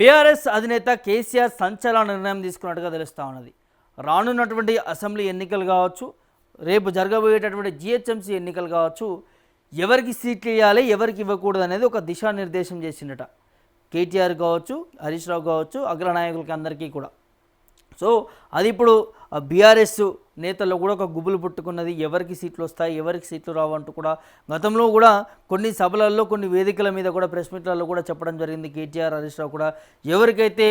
BRS అధినేత కేసీఆర్ సంచలన నిర్ణయం తీసుకున్నట్టుగా తెలుస్తూ ఉన్నది. రానున్నటువంటి అసెంబ్లీ ఎన్నికలు కావచ్చు, రేపు జరగబోయేటటువంటి జిహెచ్ఎంసీ ఎన్నికలు కావచ్చు, ఎవరికి సీట్లు ఇవ్వాలి, ఎవరికి ఇవ్వకూడదు అనేది ఒక దిశానిర్దేశం చేసిందట. కేటీఆర్ కావచ్చు, హరీష్ రావు కావచ్చు, అగ్రనాయకులకి అందరికీ కూడా. సో అది ఇప్పుడు బీఆర్ఎస్ నేతల్లో కూడా ఒక గుబులు పుట్టుకున్నది. ఎవరికి సీట్లు వస్తాయి, ఎవరికి సీట్లు రావు అంటూ కూడా గతంలో కూడా కొన్ని సభలలో, కొన్ని వేదికల మీద కూడా, ప్రెస్ మీట్లలో కూడా చెప్పడం జరిగింది. కేటీఆర్, హరీష్ రావు కూడా ఎవరికైతే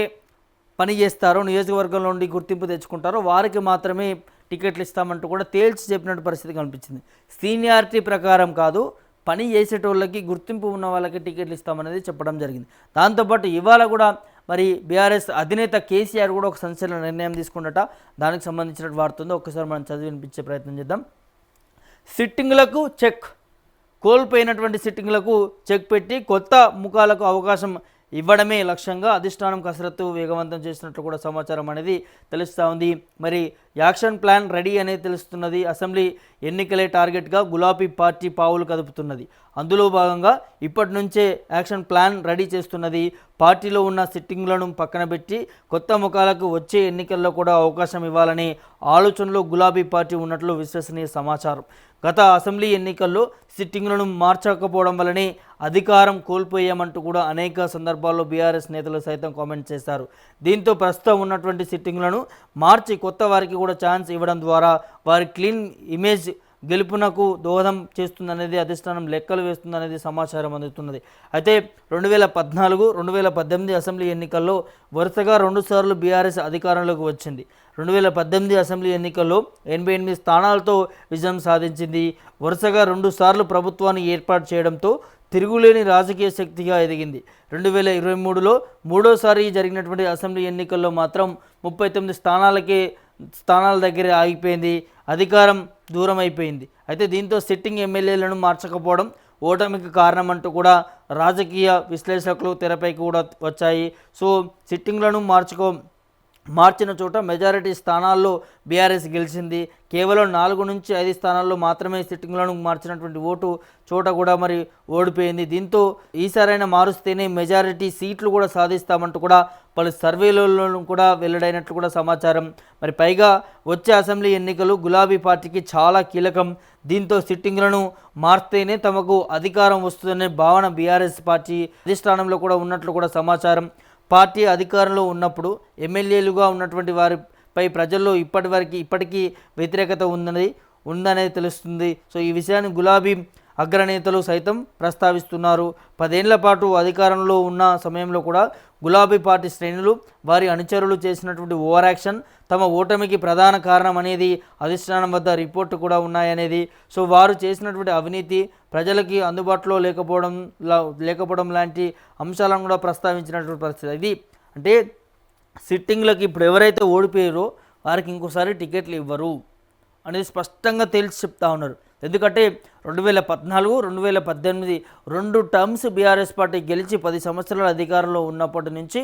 పని చేస్తారో, నియోజకవర్గంలో నుండి గుర్తింపు తెచ్చుకుంటారో వారికి మాత్రమే టికెట్లు ఇస్తామంటూ కూడా తేల్చి చెప్పినట్టు పరిస్థితి కనిపించింది. సీనియారిటీ ప్రకారం కాదు, పని చేసేటోళ్ళకి, గుర్తింపు ఉన్న వాళ్ళకి టికెట్లు ఇస్తామనేది చెప్పడం జరిగింది. దాంతోపాటు ఇవాళ కూడా మరి బీఆర్ఎస్ అధినేత కేసీఆర్ కూడా ఒక సంచలన నిర్ణయం తీసుకున్నట. దానికి సంబంధించిన వార్త ఉందో ఒక్కసారి మనం చదివి వినిపించే ప్రయత్నం చేద్దాం. సిట్టింగ్లకు చెక్, కోల్పోయినటువంటి సిట్టింగ్లకు చెక్ పెట్టి కొత్త ముఖాలకు అవకాశం ఇవ్వడమే లక్ష్యంగా అధిష్టానం కసరత్తు వేగవంతం చేసినట్లు కూడా సమాచారం అనేది తెలుస్తూ ఉంది. మరి యాక్షన్ ప్లాన్ రెడీ అనేది తెలుస్తున్నది. అసెంబ్లీ ఎన్నికలే టార్గెట్గా గులాబీ పార్టీ పావులు కదుపుతున్నది. అందులో భాగంగా ఇప్పటి నుంచే యాక్షన్ ప్లాన్ రెడీ చేస్తున్నది. పార్టీలో ఉన్న సిట్టింగ్లను పక్కన పెట్టి కొత్త ముఖాలకు వచ్చే ఎన్నికల్లో కూడా అవకాశం ఇవ్వాలనే ఆలోచనలో గులాబీ పార్టీ ఉన్నట్లు విశ్వసనీయ సమాచారం. గత అసెంబ్లీ ఎన్నికల్లో సిట్టింగ్లను మార్చకపోవడం వల్లనే అధికారం కోల్పోయామంటూ కూడా అనేక సందర్భాల్లో బీఆర్ఎస్ నేతలు సైతం కామెంట్ చేశారు. దీంతో ప్రస్తుతం ఉన్నటువంటి సిట్టింగ్లను మార్చి కొత్త వారికి కూడా ఛాన్స్ ఇవ్వడం ద్వారా వారి క్లీన్ ఇమేజ్ గెలుపునకు దోహదం చేస్తుందనేది అధిష్టానం లెక్కలు వేస్తుందనేది సమాచారం అందుతున్నది. అయితే 2014, 2018 అసెంబ్లీ ఎన్నికల్లో వరుసగా 2 సార్లు బీఆర్ఎస్ అధికారంలోకి వచ్చింది. 2018 అసెంబ్లీ ఎన్నికల్లో 88 స్థానాలతో విజయం సాధించింది. వరుసగా 2 సార్లు ప్రభుత్వాన్ని ఏర్పాటు చేయడంతో తిరుగులేని రాజకీయ శక్తిగా ఎదిగింది. 2023లో మూడోసారి జరిగినటువంటి అసెంబ్లీ ఎన్నికల్లో మాత్రం 39 స్థానాల దగ్గర ఆగిపోయింది. అధికారం దూరం అయిపోయింది. అయితే దీంతో సిట్టింగ్ ఎమ్మెల్యేలను మార్చకపోవడం ఓటమికి కారణమంటూ కూడా రాజకీయ విశ్లేషకులు తెరపైకి కూడా వచ్చాయి. సో సిట్టింగ్లను మార్చిన చోట మెజారిటీ స్థానాల్లో బీఆర్ఎస్ గెలిచింది. కేవలం 4 నుంచి 5 స్థానాల్లో మాత్రమే సిట్టింగ్లను మార్చినటువంటి ఓటు చోట కూడా మరి ఓడిపోయింది. దీంతో ఈసారైనా మారుస్తేనే మెజారిటీ సీట్లు కూడా సాధిస్తామంటూ కూడా పలు సర్వేలలో కూడా వెల్లడైనట్లు కూడా సమాచారం. మరి పైగా వచ్చే అసెంబ్లీ ఎన్నికలు గులాబీ పార్టీకి చాలా కీలకం. దీంతో సిట్టింగ్లను మార్స్తేనే తమకు అధికారం వస్తుందనే భావన బీఆర్ఎస్ పార్టీ అధిష్టానంలో కూడా ఉన్నట్లు కూడా సమాచారం. పార్టీ అధికారంలో ఉన్నప్పుడు ఎమ్మెల్యేలుగా ఉన్నటువంటి వారిపై ప్రజల్లో ఇప్పటికీ వ్యతిరేకత ఉందనేది తెలుస్తుంది. సో ఈ విషయాన్ని గులాబీ అగ్రనేతలు సైతం ప్రస్తావిస్తున్నారు. 10 ఏళ్ల పాటు అధికారంలో ఉన్న సమయంలో కూడా గులాబీ పార్టీ శ్రేణులు, వారి అనుచరులు చేసినటువంటి ఓవర్ యాక్షన్ తమ ఓటమికి ప్రధాన కారణం అనేది అధిష్టానం వద్ద రిపోర్టు కూడా ఉన్నాయనేది. సో వారు చేసినటువంటి అవినీతి, ప్రజలకి అందుబాటులో లేకపోవడం లాంటి అంశాలను కూడా ప్రస్తావించినటువంటి పరిస్థితి. ఇది అంటే సిట్టింగ్లకు ఇప్పుడు ఎవరైతే ఓడిపోయారో వారికి ఇంకోసారి టికెట్లు ఇవ్వరు అనేది స్పష్టంగా తేల్చి చెప్తా ఉన్నారు. ఎందుకంటే 2014, 2018 2 టర్మ్స్ బీఆర్ఎస్ పార్టీ గెలిచి 10 సంవత్సరాల అధికారంలో ఉన్నప్పటి నుంచి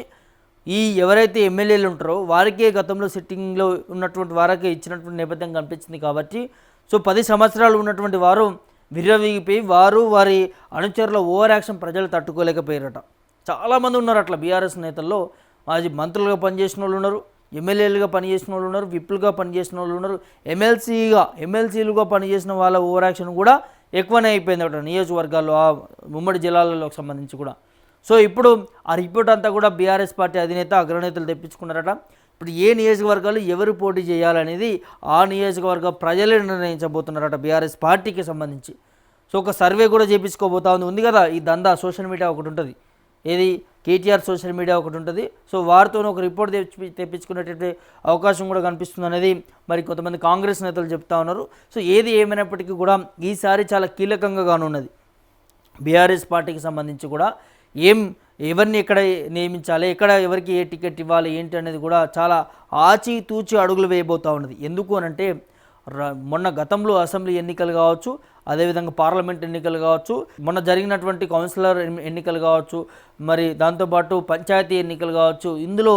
ఎవరైతే ఎమ్మెల్యేలు ఉంటారో వారికే గతంలో సిట్టింగ్లో ఉన్నటువంటి వారికే ఇచ్చినటువంటి నేపథ్యం కనిపించింది. కాబట్టి సో 10 సంవత్సరాలు ఉన్నటువంటి వారు విర్రవీగిపోయి వారి అనుచరుల ఓవర్ యాక్షన్ ప్రజలు తట్టుకోలేకపోయారట. చాలామంది ఉన్నారు అట్లా బీఆర్ఎస్ నేతల్లో. మాజీ మంత్రులుగా పనిచేసిన వాళ్ళు ఉన్నారు, ఎమ్మెల్యేలుగా పనిచేసిన వాళ్ళు ఉన్నారు, విప్లుగా పనిచేసిన వాళ్ళు ఉన్నారు, ఎమ్మెల్సీలుగా పనిచేసిన వాళ్ళ ఓవర్ యాక్షన్ కూడా ఎక్కువనే అయిపోయింది అక్కడ నియోజకవర్గాల్లో, ఆ ఉమ్మడి జిల్లాలకు సంబంధించి కూడా. సో ఇప్పుడు ఆ రిపోర్ట్ అంతా కూడా బీఆర్ఎస్ పార్టీ అధినేత, అగ్రనేతలు తెప్పించుకున్నారట. ఇప్పుడు ఏ నియోజకవర్గాలు ఎవరు పోటీ చేయాలనేది ఆ నియోజకవర్గ ప్రజలే నిర్ణయించబోతున్నారట బీఆర్ఎస్ పార్టీకి సంబంధించి. సో ఒక సర్వే కూడా చేయించుకోబోతా ఉంది కదా. ఈ దందా సోషల్ మీడియా ఒకటి ఉంటుంది, ఏది కేటీఆర్ సోషల్ మీడియా ఒకటి ఉంటుంది. సో వారితో ఒక రిపోర్ట్ తెప్పించుకునేటువంటి అవకాశం కూడా కనిపిస్తుంది అనేది మరి కొంతమంది కాంగ్రెస్ నేతలు చెప్తా ఉన్నారు. సో ఏది ఏమైనప్పటికీ కూడా ఈసారి చాలా కీలకంగా కానున్నది బీఆర్ఎస్ పార్టీకి సంబంధించి కూడా. ఎవరిని ఎక్కడ నియమించాలి, ఎక్కడ ఎవరికి ఏ టికెట్ ఇవ్వాలి ఏంటి అనేది కూడా చాలా ఆచితూచి అడుగులు వేయబోతూ ఉన్నది. ఎందుకు అనంటే మొన్న గతంలో అసెంబ్లీ ఎన్నికలు కావచ్చు, అదేవిధంగా పార్లమెంట్ ఎన్నికలు కావచ్చు, మొన్న జరిగినటువంటి కౌన్సిలర్ ఎన్నికలు కావచ్చు, మరి దాంతోపాటు పంచాయతీ ఎన్నికలు కావచ్చు, ఇందులో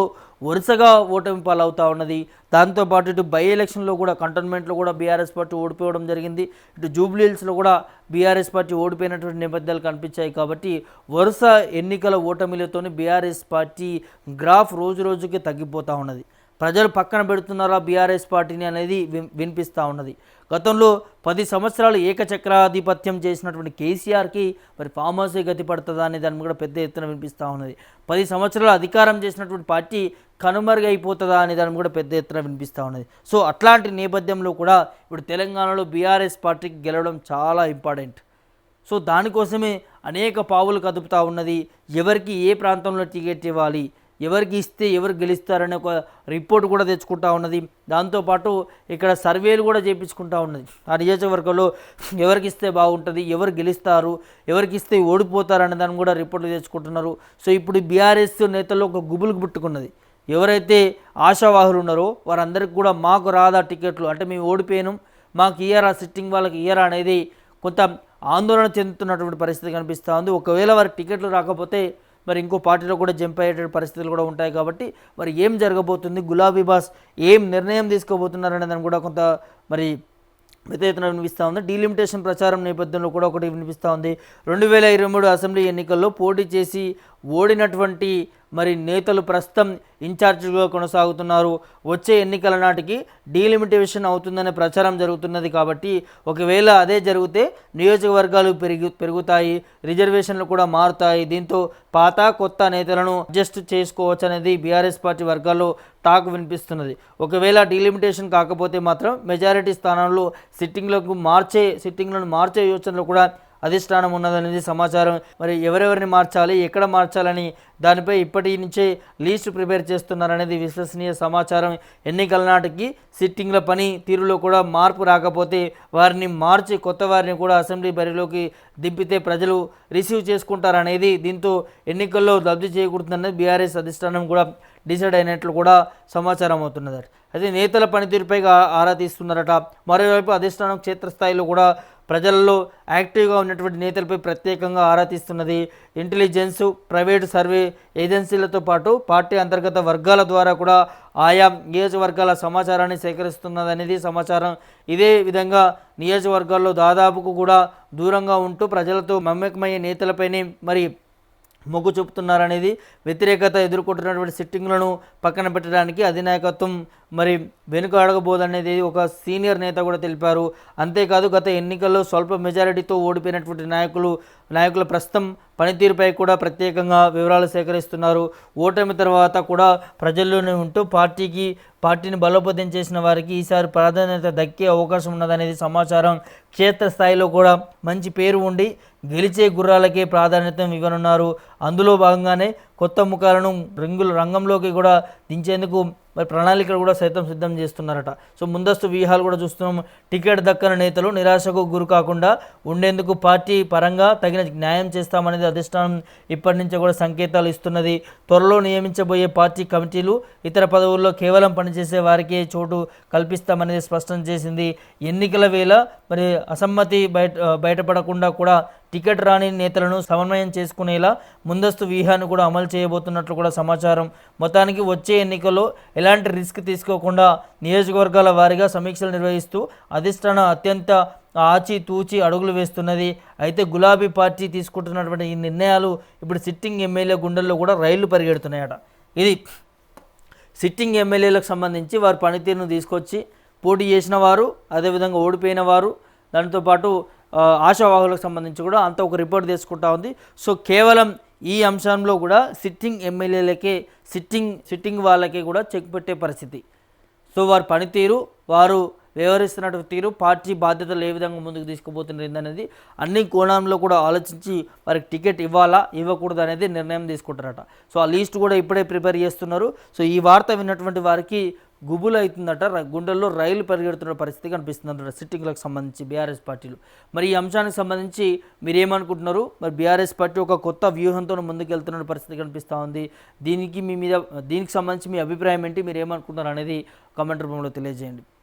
వరుసగా ఓటమి పాలవుతూ ఉన్నది. దాంతోపాటు ఇటు బై ఎలక్షన్లో కూడా కంటోన్మెంట్లో కూడా బీఆర్ఎస్ పార్టీ ఓడిపోవడం జరిగింది. ఇటు జూబ్లీహిల్స్లో కూడా బీఆర్ఎస్ పార్టీ ఓడిపోయినటువంటి నేపథ్యాలు కనిపించాయి. కాబట్టి వరుస ఎన్నికల ఓటమిలతోని బీఆర్ఎస్ పార్టీ గ్రాఫ్ రోజు రోజుకి తగ్గిపోతూ ఉన్నది. ప్రజలు పక్కన పెడుతున్నారా బీఆర్ఎస్ పార్టీని అనేది వినిపిస్తూ ఉన్నది. గతంలో 10 సంవత్సరాలు ఏకచక్రాధిపత్యం చేసినటువంటి కేసీఆర్కి మరి ఫామ్ హౌసే గతి పడుతుందా అనే దాన్ని కూడా పెద్ద ఎత్తున వినిపిస్తూ ఉన్నది. 10 సంవత్సరాలు అధికారం చేసినటువంటి పార్టీ కనుమరుగైపోతుందా అనే దాన్ని కూడా పెద్ద ఎత్తున వినిపిస్తూ ఉన్నది. సో అట్లాంటి నేపథ్యంలో కూడా ఇప్పుడు తెలంగాణలో బీఆర్ఎస్ పార్టీకి గెలవడం చాలా ఇంపార్టెంట్. సో దానికోసమే అనేక పావులు కదుపుతూ ఉన్నది. ఎవరికి ఏ ప్రాంతంలో టికెట్ ఇవ్వాలి, ఎవరికి ఇస్తే ఎవరు గెలుస్తారనే ఒక రిపోర్ట్ కూడా తెచ్చుకుంటా ఉన్నది. దాంతోపాటు ఇక్కడ సర్వేలు కూడా చేయించుకుంటా ఉన్నది. ఆ నియోజకవర్గంలో ఎవరికి ఇస్తే బాగుంటుంది, ఎవరు గెలుస్తారు, ఎవరికి ఇస్తే ఓడిపోతారు అనే దాన్ని కూడా రిపోర్ట్లు తెచ్చుకుంటున్నారు. సో ఇప్పుడు బీఆర్ఎస్ నేతల్లో ఒక గుబులు పుట్టుకున్నది. ఎవరైతే ఆశావాహులు ఉన్నారో వారందరికీ కూడా మాకు రాదా టికెట్లు, అంటే మేము ఓడిపోయాను, మాకు ఇయ్యరా, సిట్టింగ్ వాళ్ళకి ఇయ్యరా అనేది కొంత ఆందోళన చెందుతున్నటువంటి పరిస్థితి కనిపిస్తూ ఉంది. ఒకవేళ వారికి టికెట్లు రాకపోతే మరి ఇంకో పార్టీలో కూడా జంప్ అయ్యే పరిస్థితులు కూడా ఉంటాయి. కాబట్టి మరి ఏం జరగబోతుంది, గులాబీ బాస్ ఏం నిర్ణయం తీసుకోబోతున్నారనే దాన్ని కూడా కొంత మరి పెద్ద ఎత్తున వినిపిస్తూ ఉంది. డీలిమిటేషన్ ప్రచారం నేపథ్యంలో కూడా ఒకటి వినిపిస్తూ ఉంది. 2023 అసెంబ్లీ ఎన్నికల్లో పోటీ చేసి ఓడినటువంటి మరి నేతలు ప్రస్తుతం ఇన్ఛార్జిగా కొనసాగుతున్నారు. వచ్చే ఎన్నికల నాటికి డీలిమిటేషన్ అవుతుందనే ప్రచారం జరుగుతున్నది. కాబట్టి ఒకవేళ అదే జరిగితే నియోజకవర్గాలు పెరుగుతాయి, రిజర్వేషన్లు కూడా మారుతాయి. దీంతో పాత కొత్త నేతలను అడ్జస్ట్ చేసుకోవచ్చు అనేది బీఆర్ఎస్ పార్టీ వర్గాల్లో టాక్ వినిపిస్తున్నది. ఒకవేళ డీలిమిటేషన్ కాకపోతే మాత్రం మెజారిటీ స్థానాల్లో సిట్టింగ్లను మార్చే యోచనలో కూడా అధిష్టానం ఉన్నదనేది సమాచారం. మరి ఎవరెవరిని మార్చాలి, ఎక్కడ మార్చాలని దానిపై ఇప్పటి నుంచే లీస్ట్ ప్రిపేర్ చేస్తున్నారనేది విశ్వసనీయ సమాచారం. ఎన్నికల నాటికి సిట్టింగ్ల పని తీరులో కూడా మార్పు రాకపోతే వారిని మార్చి కొత్త వారిని కూడా అసెంబ్లీ బరిలోకి దింపితే ప్రజలు రిసీవ్ చేసుకుంటారనేది, దీంతో ఎన్నికల్లో లబ్ధి చేకూరుతుందనేది బీఆర్ఎస్ అధిష్టానం కూడా డిసైడ్ అయినట్లు కూడా సమాచారం అవుతున్నది. అయితే నేతల పనితీరుపై ఆరా తీస్తున్నారట. మరోవైపు అధిష్టానం క్షేత్రస్థాయిలో కూడా ప్రజల్లో యాక్టివ్గా ఉన్నటువంటి నేతలపై ప్రత్యేకంగా ఆరా తీస్తున్నది. ఇంటెలిజెన్స్, ప్రైవేటు సర్వే ఏజెన్సీలతో పాటు పార్టీ అంతర్గత వర్గాల ద్వారా కూడా ఆయా నియోజకవర్గాల సమాచారాన్ని సేకరిస్తున్నదనేది సమాచారం. ఇదే విధంగా నియోజకవర్గాల్లో దాదాపుకు కూడా దూరంగా ఉంటూ ప్రజలతో మమేకమయ్యే నేతలపైనే మరి మొగ్గు చూపుతున్నారనేది, వ్యతిరేకత ఎదుర్కొంటున్నటువంటి సిట్టింగ్లను పక్కన పెట్టడానికి అధినాయకత్వం మరి వెనుక అడగబోదనేది ఒక సీనియర్ నేత కూడా తెలిపారు. అంతేకాదు గత ఎన్నికల్లో స్వల్ప మెజారిటీతో ఓడిపోయినటువంటి నాయకుల ప్రస్తుతం పనితీరుపై కూడా ప్రత్యేకంగా వివరాలు సేకరిస్తున్నారు. ఓటమి తర్వాత కూడా ప్రజల్లోనే ఉంటూ పార్టీని బలోపేతం చేసిన వారికి ఈసారి ప్రాధాన్యత దక్కే అవకాశం ఉన్నదనేది సమాచారం. క్షేత్రస్థాయిలో కూడా మంచి పేరు ఉండి గెలిచే గుర్రాలకే ప్రాధాన్యత ఇవ్వనున్నారు. అందులో భాగంగానే కొత్త ముఖాలను రంగంలోకి కూడా దించేందుకు మరి ప్రణాళికలు కూడా సైతం సిద్ధం చేస్తున్నారట. సో ముందస్తు వ్యూహాలు కూడా చూస్తున్నాం. టికెట్ దక్కని నేతలు నిరాశకు గురి కాకుండా ఉండేందుకు పార్టీ పరంగా తగిన న్యాయం చేస్తామనేది అధిష్టానం ఇప్పటి నుంచే కూడా సంకేతాలు ఇస్తున్నది. త్వరలో నియమించబోయే పార్టీ కమిటీలు ఇతర పదవుల్లో కేవలం పనిచేసే వారికే చోటు కల్పిస్తామనేది స్పష్టం చేసింది. ఎన్నికల వేళ మరి అసమ్మతి బయటపడకుండా కూడా టికెట్ రాని నేతలను సమన్వయం చేసుకునేలా ముందస్తు వ్యూహాన్ని కూడా అమలు చేయబోతున్నట్లు కూడా సమాచారం. మొత్తానికి వచ్చే ఎన్నికల్లో ఎలాంటి రిస్క్ తీసుకోకుండా నియోజకవర్గాల వారీగా సమీక్షలు నిర్వహిస్తూ అధిష్టానం అత్యంత ఆచితూచి అడుగులు వేస్తున్నది. అయితే గులాబీ పార్టీ తీసుకుంటున్నటువంటి ఈ నిర్ణయాలు ఇప్పుడు సిట్టింగ్ ఎమ్మెల్యే గుండెల్లో కూడా రైళ్లు పరిగెడుతున్నాయట. ఇది సిట్టింగ్ ఎమ్మెల్యేలకు సంబంధించి వారి పనితీరును తీసుకొచ్చి పోటీ చేసిన వారు, అదేవిధంగా ఓడిపోయిన వారు, దాంతోపాటు ఆశావాహులకు సంబంధించి కూడా అంత ఒక రిపోర్ట్ తీసుకుంటా ఉంది. సో కేవలం ఈ అంశంలో కూడా సిట్టింగ్ ఎమ్మెల్యేలకే సిట్టింగ్ వాళ్ళకే కూడా చెక్ పెట్టే పరిస్థితి. సో వారి పనితీరు, వారు వ్యవహరిస్తున్నటువంటి తీరు, పార్టీ బాధ్యతలు ఏ విధంగా ముందుకు తీసుకుపోతున్నది అనేది అన్ని కోణంలో కూడా ఆలోచించి వారికి టికెట్ ఇవ్వాలా ఇవ్వకూడదు అనేది నిర్ణయం తీసుకుంటారట. సో ఆ లీస్ట్ కూడా ఇప్పుడే ప్రిపేర్ చేస్తున్నారు. సో ఈ వార్త విన్నటువంటి వారికి గుబులు అవుతుందట, గుండెల్లో రైలు పరిగెడుతున్న పరిస్థితి కనిపిస్తుందట సిట్టింగ్లకు సంబంధించి బీఆర్ఎస్ పార్టీలు. మరి ఈ అంశానికి సంబంధించి మీరేమనుకుంటున్నారు? మరి బీఆర్ఎస్ పార్టీ ఒక కొత్త వ్యూహంతో ముందుకు వెళ్తున్న పరిస్థితి కనిపిస్తూ ఉంది. దీనికి సంబంధించి మీ అభిప్రాయం ఏంటి, మీరు ఏమనుకుంటున్నారు అనేది కామెంట్ రూపంలో తెలియజేయండి.